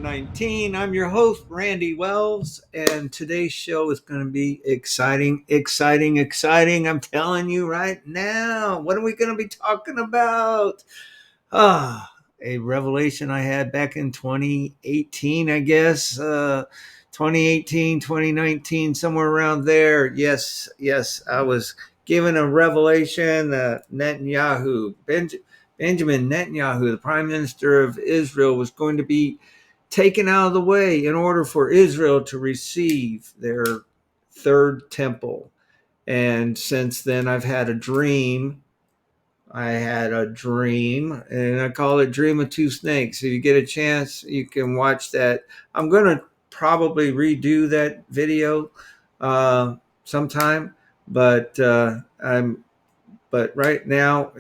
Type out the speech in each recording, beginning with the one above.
19. I'm your host, Randy Wells, and today's show is going to be exciting. I'm telling you right now. What are we going to be talking about? A revelation I had back in 2018, I guess. 2018, 2019, somewhere around there. Yes, I was given a revelation that Benjamin Netanyahu, the Prime Minister of Israel, was going to be taken out of the way in order for Israel to receive their third temple. And since then, I've had a dream. And I call it Dream of Two Snakes. If you get a chance, you can watch that. I'm going to probably redo that video sometime, but right now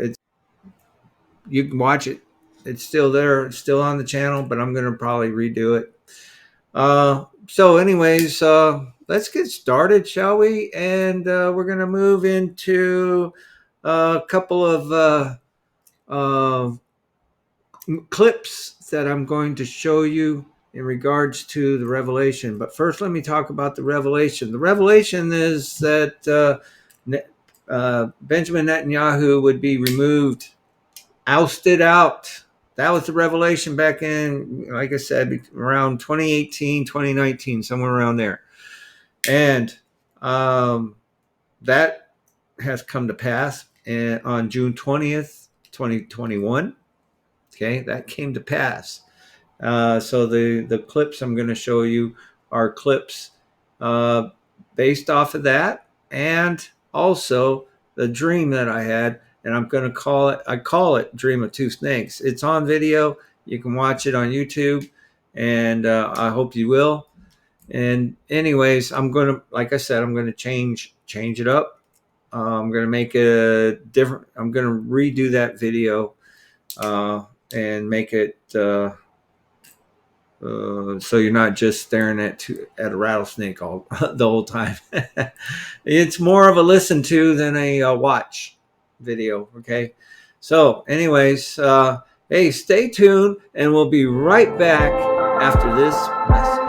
you can watch it. It's still there. It's still on the channel, but I'm going to probably redo it. So anyways, let's get started, shall we? And we're going to move into a couple of clips that I'm going to show you in regards to the revelation. But first, let me talk about the revelation. The revelation is that Benjamin Netanyahu would be removed, ousted out. That was the revelation back in, like I said, around 2018, 2019, somewhere around there. And that has come to pass on June 20th, 2021. Okay, that came to pass. So the clips I'm going to show you are clips based off of that, and also the dream that I had. And I'm going to call it Dream of Two Snakes. It's on video. You can watch it on YouTube, and I hope you will. And anyways, like I said, I'm going to change it up. I'm going to make it different. I'm going to redo that video and make it so you're not just staring at a rattlesnake the whole time. It's more of a listen to than a watch video. Okay, so anyways, hey, stay tuned, and we'll be right back after this message.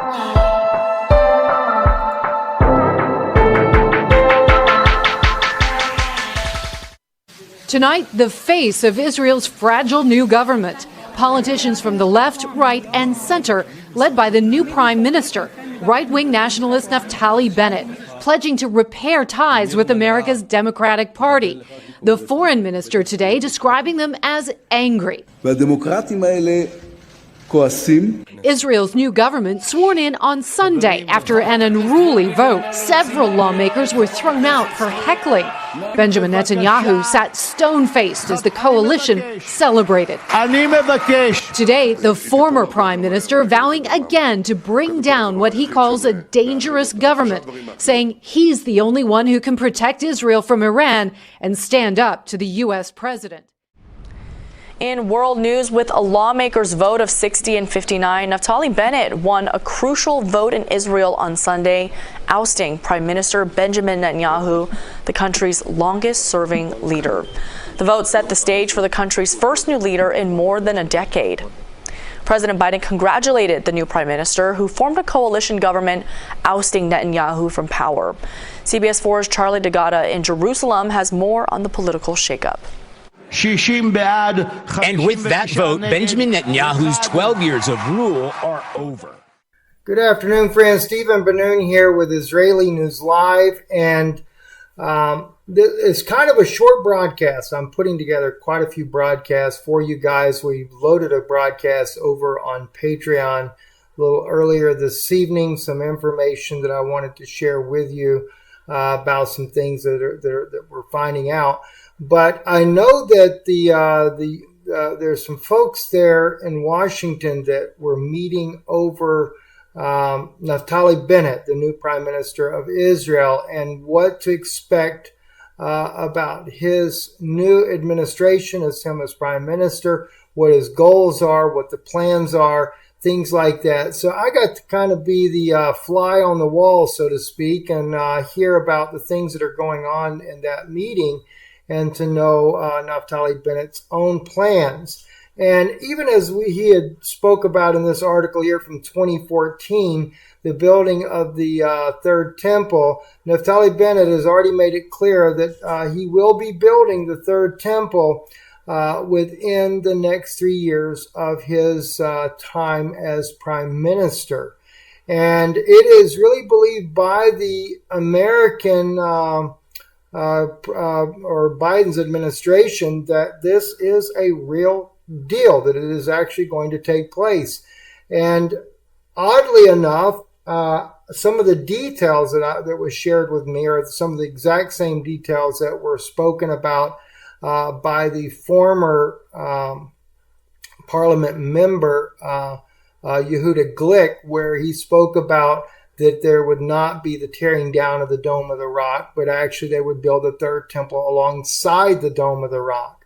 Tonight, the face of Israel's fragile new government. Politicians from the left, right, and center, led by the new prime minister, right-wing nationalist Naftali Bennett, pledging to repair ties with America's Democratic Party. The foreign minister today describing them as angry. Israel's new government sworn in on Sunday after an unruly vote. Several lawmakers were thrown out for heckling. Benjamin Netanyahu sat stone-faced as the coalition celebrated. Today, the former prime minister vowing again to bring down what he calls a dangerous government, saying he's the only one who can protect Israel from Iran and stand up to the U.S. president. In world news, with a lawmakers' vote of 60 and 59, Naftali Bennett won a crucial vote in Israel on Sunday, ousting Prime Minister Benjamin Netanyahu, the country's longest-serving leader. The vote set the stage for the country's first new leader in more than a decade. President Biden congratulated the new prime minister, who formed a coalition government ousting Netanyahu from power. CBS 4's Charlie DeGata in Jerusalem has more on the political shakeup. And with that vote, Benjamin Netanyahu's 12 years of rule are over. Good afternoon, friends. Stephen Benoon here with Israeli News Live. And it's kind of a short broadcast. I'm putting together quite a few broadcasts for you guys. We loaded a broadcast over on Patreon a little earlier this evening. Some information that I wanted to share with you about some things that we're finding out. But I know that there's some folks there in Washington that were meeting over Naftali Bennett, the new prime minister of Israel, and what to expect about his new administration as him as prime minister, what his goals are, what the plans are, things like that. So I got to kind of be the fly on the wall, so to speak, and hear about the things that are going on in that meeting, and to know Naftali Bennett's own plans. And even as he had spoke about in this article here from 2014, the building of the third temple, Naftali Bennett has already made it clear that he will be building the third temple within the next 3 years of his time as prime minister. And it is really believed by the American or Biden's administration that this is a real deal, that it is actually going to take place. And oddly enough, some of the details that was shared with me are some of the exact same details that were spoken about by the former parliament member Yehuda Glick, where he spoke about that there would not be the tearing down of the Dome of the Rock, but actually they would build a third temple alongside the Dome of the Rock.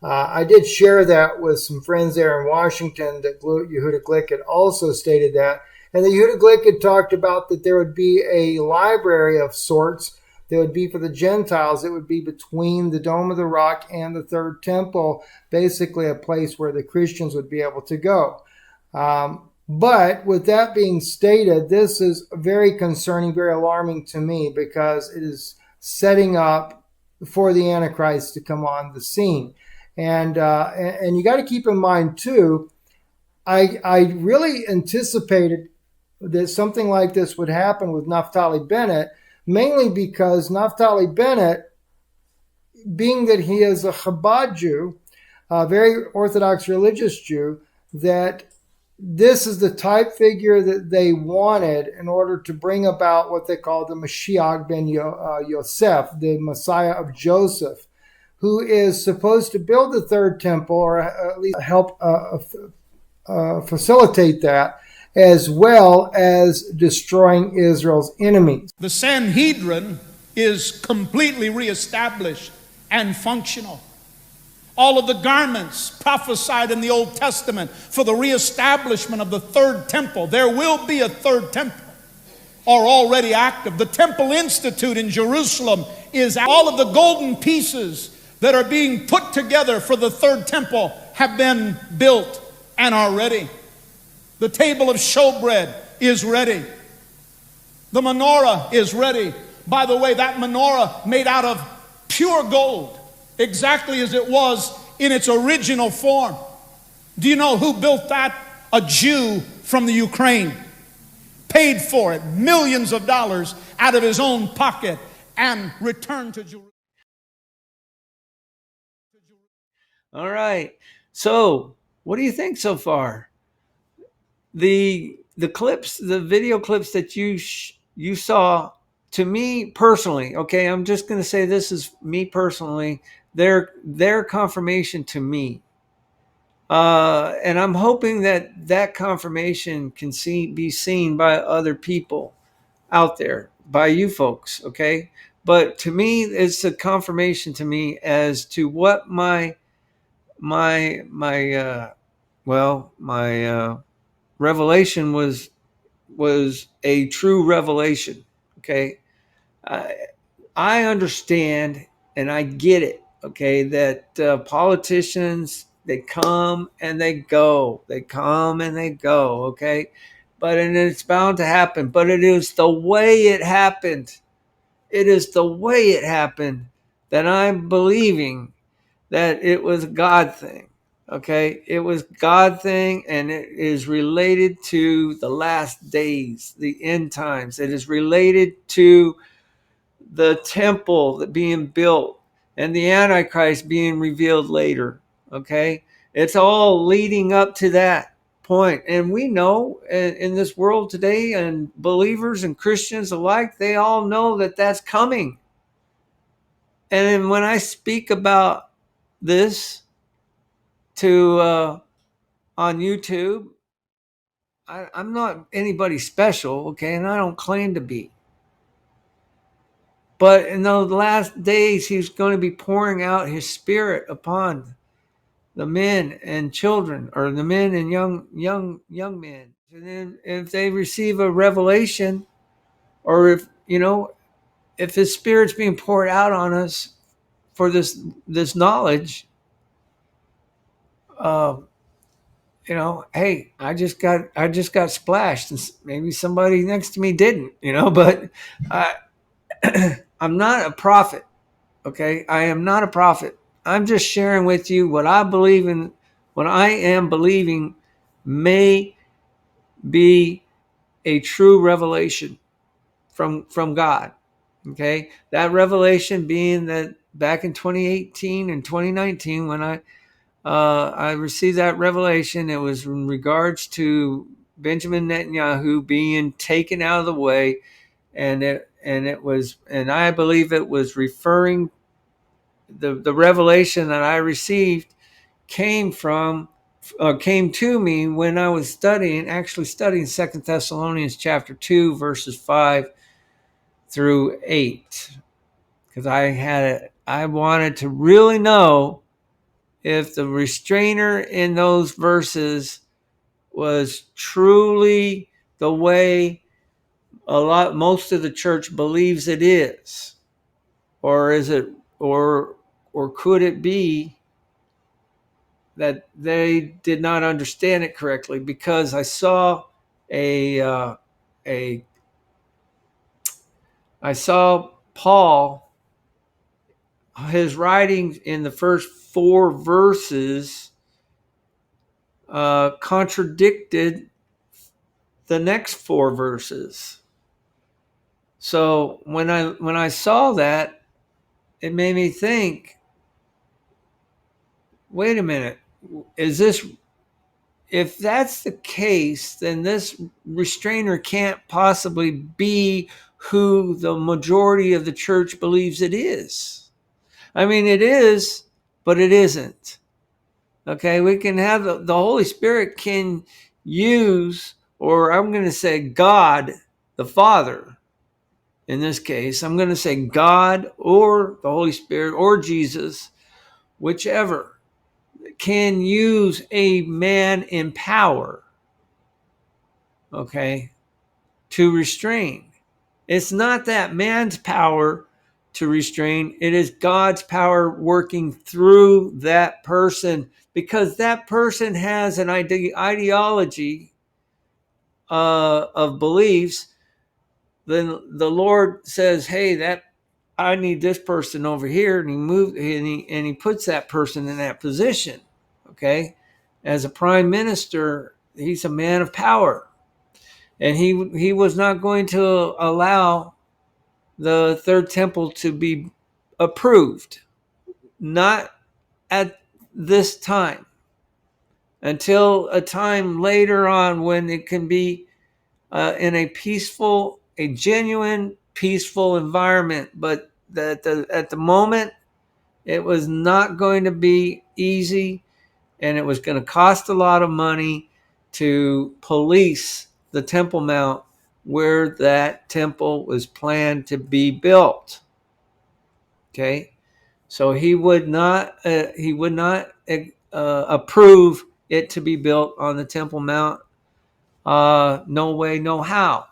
I did share that with some friends there in Washington, that Yehuda Glick had also stated that. And the Yehuda Glick had talked about that there would be a library of sorts that would be for the Gentiles. It would be between the Dome of the Rock and the third temple, basically a place where the Christians would be able to go. But with that being stated, this is very concerning, very alarming to me, because it is setting up for the Antichrist to come on the scene. And you got to keep in mind too, I really anticipated that something like this would happen with Naftali Bennett, mainly because Naftali Bennett, being that he is a Chabad Jew, a very Orthodox religious Jew, that this is the type figure that they wanted in order to bring about what they call the Mashiach ben Yosef, the Messiah of Joseph, who is supposed to build the third temple, or at least help facilitate that, as well as destroying Israel's enemies. The Sanhedrin is completely reestablished and functional. All of the garments prophesied in the Old Testament for the reestablishment of the third temple, there will be a third temple, are already active. The Temple Institute in Jerusalem is all of the golden pieces that are being put together for the third temple have been built and are ready. The table of showbread is ready. The menorah is ready. By the way, that menorah made out of pure gold, exactly as it was in its original form. Do you know who built that? A Jew from the Ukraine. Paid for it, millions of dollars out of his own pocket, and returned to Jerusalem. All right. So, what do you think so far? The clips, the video clips that you saw, to me personally, okay, I'm just going to say this is me personally, their confirmation to me. And I'm hoping that confirmation can be seen by other people out there, by you folks, okay? But to me, it's a confirmation to me as to what my revelation was a true revelation. Okay, I understand and I get it. Okay, that politicians, they come and they go, they come and they go. Okay, and it's bound to happen. But it is the way it happened. It is the way it happened that I'm believing that it was a God thing. Okay, it was God thing, and it is related to the last days, the end times. It is related to the temple that being built and the Antichrist being revealed later. Okay, it's all leading up to that point. And we know in this world today, and believers and Christians alike, they all know that that's coming. And when I speak about this to on YouTube, I'm not anybody special, okay, and I don't claim to be. But in the last days, he's going to be pouring out his spirit upon the men and children, or the men and young men. And then if they receive a revelation, or if his spirit's being poured out on us for this knowledge, hey, I just got splashed, and maybe somebody next to me didn't, but I, I'm not a prophet. Okay, I am not a prophet. I'm just sharing with you what I believe in, what I am believing may be a true revelation from God. Okay, that revelation being that back in 2018 and 2019, when I received that revelation, it was in regards to Benjamin Netanyahu being taken out of the way, and I believe it was referring, the revelation that I received came to me when I was studying 2 Thessalonians chapter 2 verses 5 through 8, because I wanted to really know if the restrainer in those verses was truly the way most of the church believes it is, or is it, or could it be that they did not understand it correctly? Because I saw I saw Paul, his writings in the first 4 verses contradicted the next 4 verses. So when I saw that, it made me think, wait a minute, if that's the case, then this restrainer can't possibly be who the majority of the church believes it is. I mean, it is, but it isn't. Okay, we can have the Holy Spirit can use, or I'm going to say God, the Father, in this case, I'm going to say God or the Holy Spirit or Jesus, whichever, can use a man in power, okay, to restrain. It's not that man's power to restrain, it is God's power working through that person, because that person has an ideology of beliefs. Then the Lord says, hey, that I need this person over here, and he puts that person in that position. Okay, as a prime minister, he's a man of power, and he was not going to allow the third temple to be approved, not at this time, until a time later on when it can be in a genuine peaceful environment. But at the moment, it was not going to be easy, and it was going to cost a lot of money to police the Temple Mount where that temple was planned to be built. Okay, so he would not approve it to be built on the Temple Mount. No way, no how.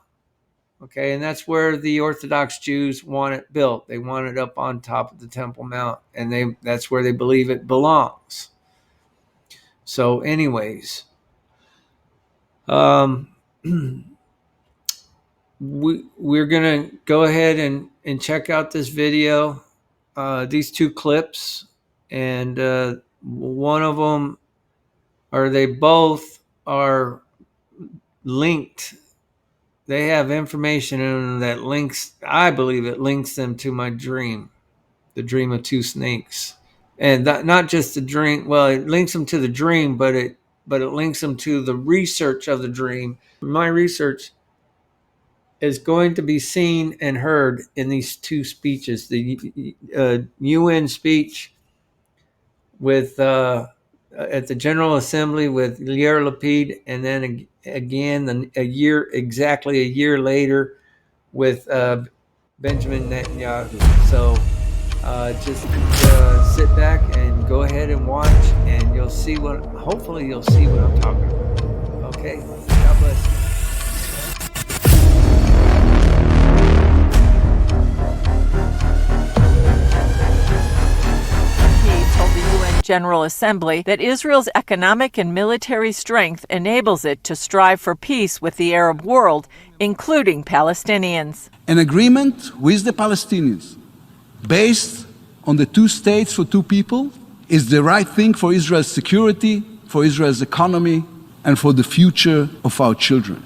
Okay, and that's where the Orthodox Jews want it built. They want it up on top of the Temple Mount, and that's where they believe it belongs. So, anyways, we're gonna go ahead and check out this video, these 2 clips, and one of them, or they both are linked. They have information in them that links, I believe it links them to my dream, the dream of 2 snakes. And not just the dream, well, it links them to the dream, but it links them to the research of the dream. My research is going to be seen and heard in these 2 speeches, the UN speech with at the General Assembly with Yair Lapid, and then again exactly a year later with Benjamin Netanyahu. So just sit back and go ahead and watch, and hopefully you'll see what I'm talking about. Okay, God bless you. He told the UN General Assembly that Israel's economic and military strength enables it to strive for peace with the Arab world, including Palestinians. An agreement with the Palestinians based on the two states for two people is the right thing for Israel's security, for Israel's economy, and for the future of our children.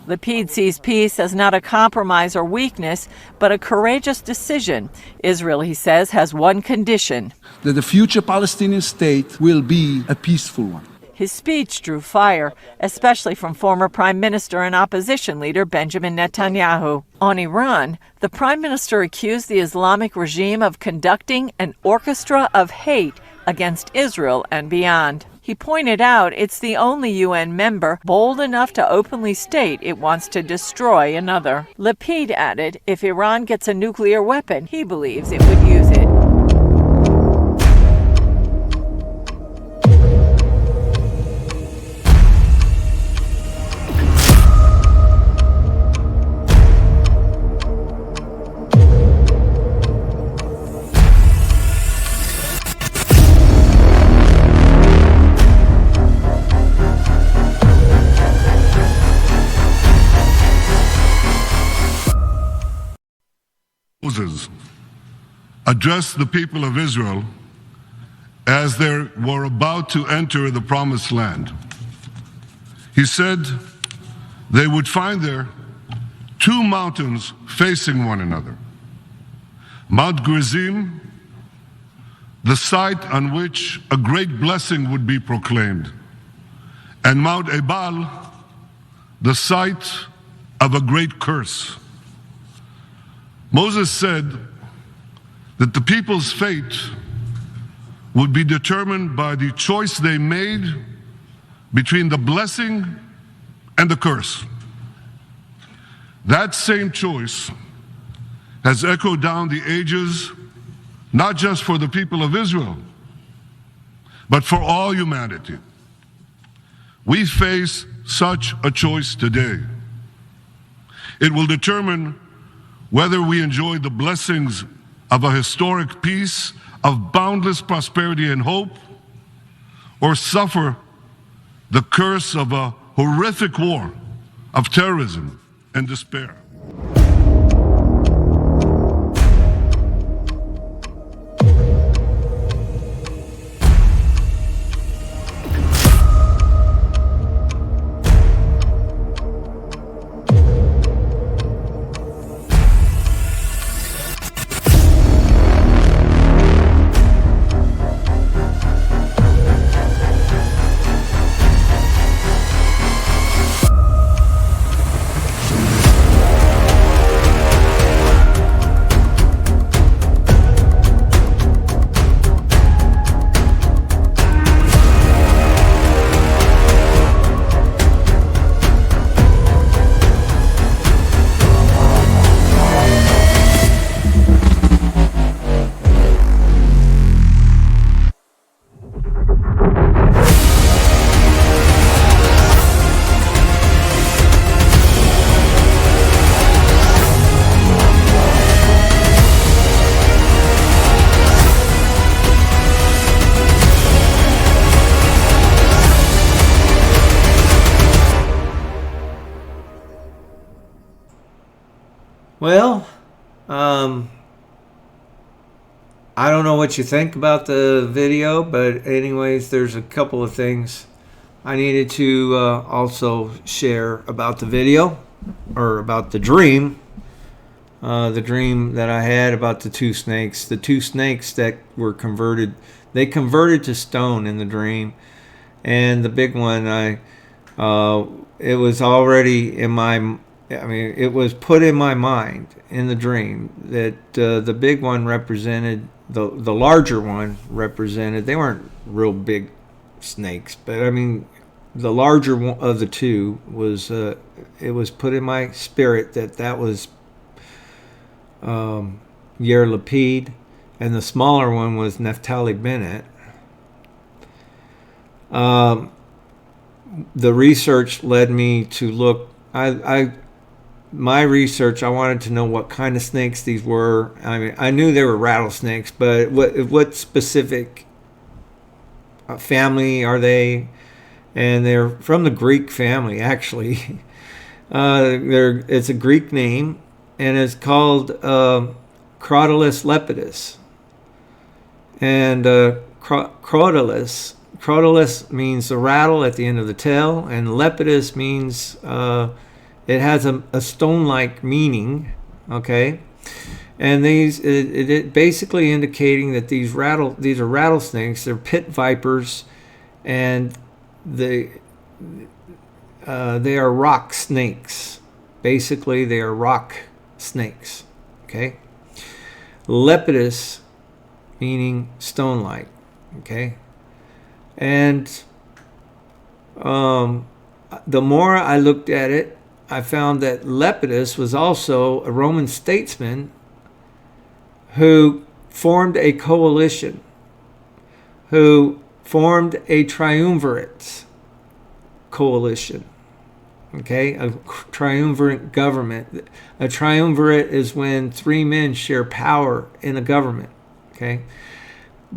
Lapid sees peace as not a compromise or weakness, but a courageous decision. Israel, he says, has one condition: that the future Palestinian state will be a peaceful one. His speech drew fire, especially from former Prime Minister and opposition leader Benjamin Netanyahu. On Iran, the Prime Minister accused the Islamic regime of conducting an orchestra of hate against Israel and beyond. He pointed out it's the only UN member bold enough to openly state it wants to destroy another. Lapid added if Iran gets a nuclear weapon, he believes it would use it. Moses addressed the people of Israel as they were about to enter the promised land. He said they would find there two mountains facing one another. Mount Gerizim, the site on which a great blessing would be proclaimed, and Mount Ebal, the site of a great curse. Moses said that the people's fate would be determined by the choice they made between the blessing and the curse. That same choice has echoed down the ages, not just for the people of Israel, but for all humanity. We face such a choice today. It will determine whether we enjoy the blessings of a historic peace, of boundless prosperity and hope, or suffer the curse of a horrific war of terrorism and despair. Well, I don't know what you think about the video, but anyways, there's a couple of things I needed to also share about the video, or about the dream that I had about the two snakes. The two snakes that were converted, they converted to stone in the dream. And the big one, it was already in my, it was put in my mind in the dream that the big one represented, the larger one represented, they weren't real big snakes, but the larger one of the two was, it was put in my spirit that was Yair Lapid, and the smaller one was Naftali Bennett. The research led me to look, my research, I wanted to know what kind of snakes these were. I knew they were rattlesnakes, but what specific family are they? And they're from the Greek family, actually. It's a Greek name, and it's called Crotalus lepidus. And Crotalus means the rattle at the end of the tail, and lepidus means it has a stone-like meaning. Okay, and it basically indicating that these are rattlesnakes. They're pit vipers, and they are rock snakes. Basically, they are rock snakes. Okay, lepidus meaning stone-like. Okay, and the more I looked at it, I found that Lepidus was also a Roman statesman who formed a coalition, who formed a triumvirate coalition. Okay, a triumvirate government. A triumvirate is when three men share power in a government. Okay,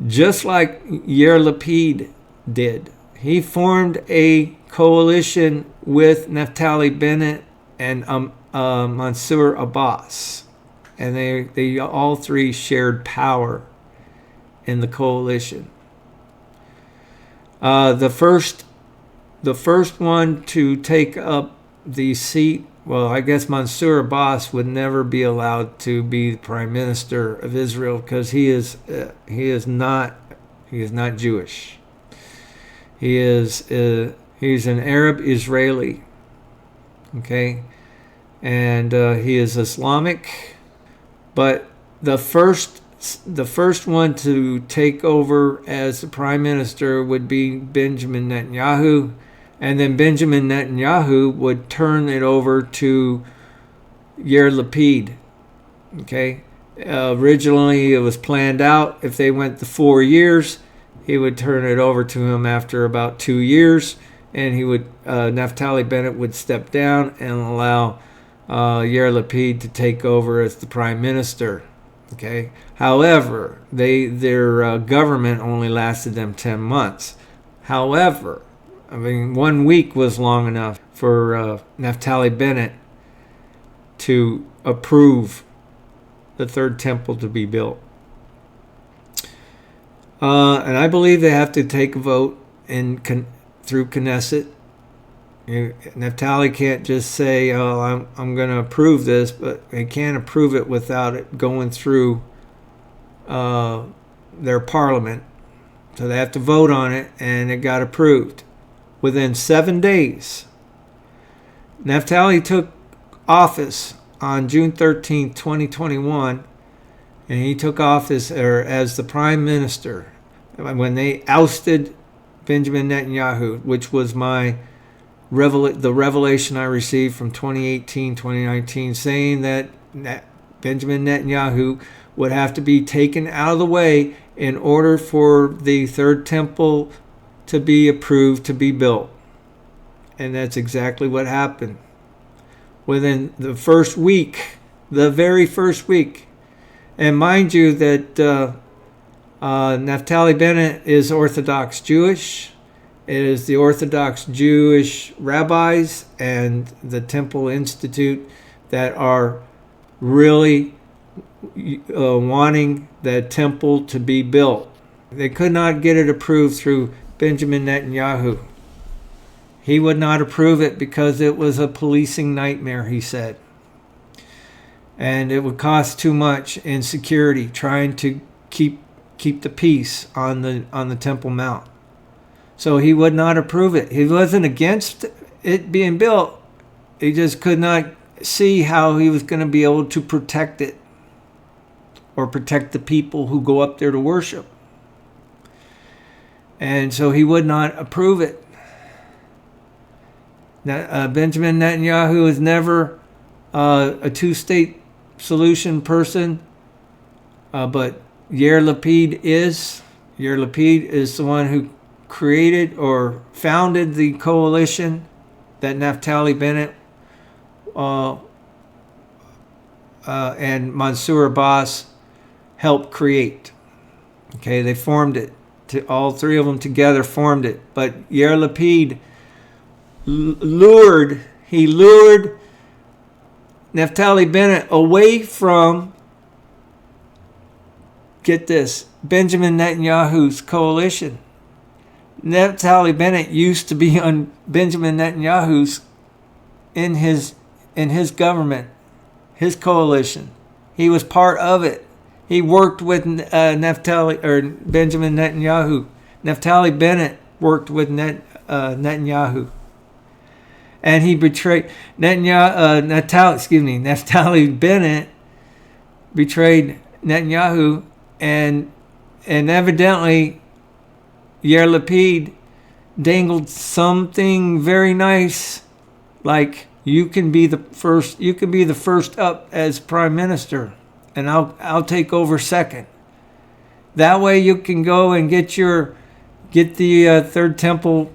just like Yair Lapid did. He formed a coalition with Naftali Bennett and Mansour Abbas, and they all three shared power in the coalition. The first one to take up the seat, well, I guess Mansour Abbas would never be allowed to be the prime minister of Israel because he is not Jewish. He's an Arab Israeli, okay, and he is Islamic. But the first one to take over as the prime minister would be Benjamin Netanyahu, and then Benjamin Netanyahu would turn it over to Yair Lapid. Okay, originally it was planned out if they went the 4 years. He would turn it over to him after about 2 years, and Naftali Bennett would step down and allow Yair Lapid to take over as the prime minister. Okay. However, their government only lasted them 10 months. However, 1 week was long enough for Naftali Bennett to approve the third temple to be built. And I believe they have to take a vote through Knesset. Naftali can't just say, "Oh, I'm going to approve this," but they can't approve it without it going through their parliament. So they have to vote on it, and it got approved within 7 days. Naftali took office on June 13th, 2021. And he took office as the prime minister when they ousted Benjamin Netanyahu, which was the revelation I received from 2018, 2019, saying that Benjamin Netanyahu would have to be taken out of the way in order for the third temple to be approved to be built. And that's exactly what happened. Within the first week, the very first week. And mind you that Naftali Bennett is Orthodox Jewish. It is the Orthodox Jewish rabbis and the Temple Institute that are really wanting that temple to be built. They could not get it approved through Benjamin Netanyahu. He would not approve it because it was a policing nightmare, he said. And it would cost too much in security trying to keep the peace on the Temple Mount. So he would not approve it. He wasn't against it being built. He just could not see how he was going to be able to protect it or protect the people who go up there to worship. And so he would not approve it. Benjamin Netanyahu is never a two-state solution person, but Yair Lapid is. Yair Lapid is the one who created or founded the coalition that Naftali Bennett and Mansour Abbas helped create. Okay, they formed it. all three of them together formed it. But Yair Lapid lured Naftali Bennett away from, get this, Benjamin Netanyahu's coalition. Naftali Bennett used to be on Benjamin Netanyahu's in his government, his coalition. He was part of it. He worked with Benjamin Netanyahu. Naftali Bennett worked with Netanyahu, and he betrayed Naftali Bennett betrayed Netanyahu, and evidently Yair Lapid dangled something very nice, like you can be the first up as prime minister, and I'll take over second. That way you can go and get the third temple,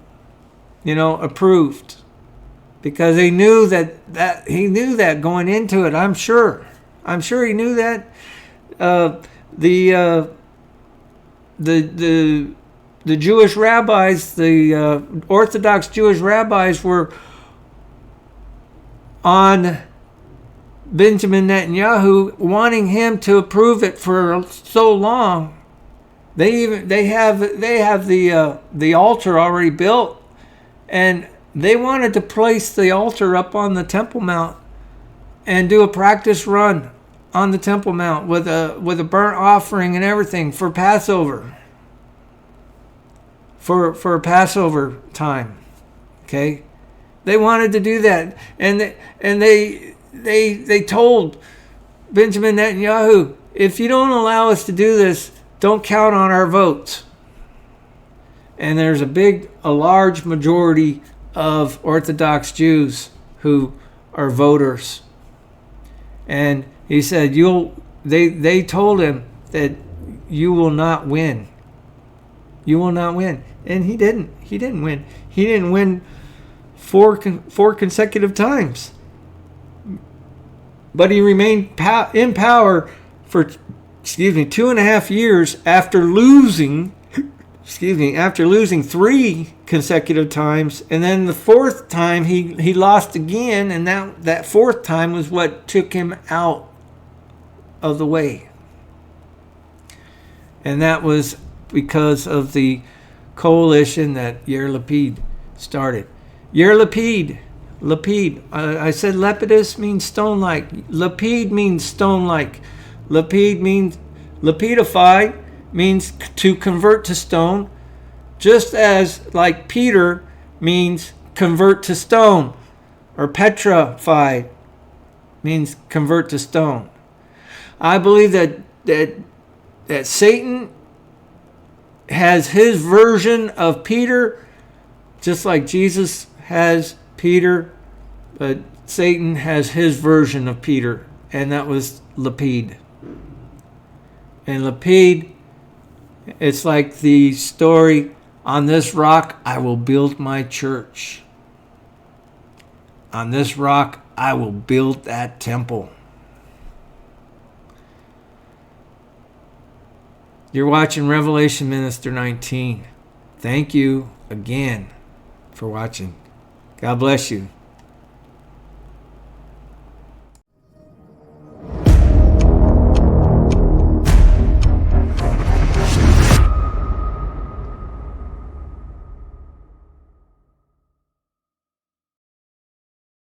approved, because he knew that going into it. I'm sure he knew that. The Jewish rabbis, the Orthodox Jewish rabbis, were on Benjamin Netanyahu, wanting him to approve it for so long. They have the altar already built, and they wanted to place the altar up on the Temple Mount and do a practice run on the Temple Mount with a burnt offering and everything for Passover. For Passover time, okay, they wanted to do that, and they told Benjamin Netanyahu, if you don't allow us to do this, don't count on our votes. And there's a large majority of Orthodox Jews who are voters, and he said they told him that you will not win. You will not win. And he didn't win. He didn't win four consecutive times. But he remained in power for 2.5 years after losing 3 consecutive times, and then the fourth time he lost again, and that fourth time was what took him out of the way. And that was because of the coalition that Yair Lapid started. Yair Lapid. I said Lapidus means stone-like. Lapid means stone-like. Lapid means lapidify, means to convert to stone, just as like Peter means convert to stone, or petrified means convert to stone. I believe that Satan has his version of Peter, just like Jesus has Peter, but Satan has his version of Peter, and that was Lapid. And Lapid, it's like the story, on this rock I will build my church. On this rock I will build that temple. You're watching Revelation Minister 19. Thank you again for watching. God bless you.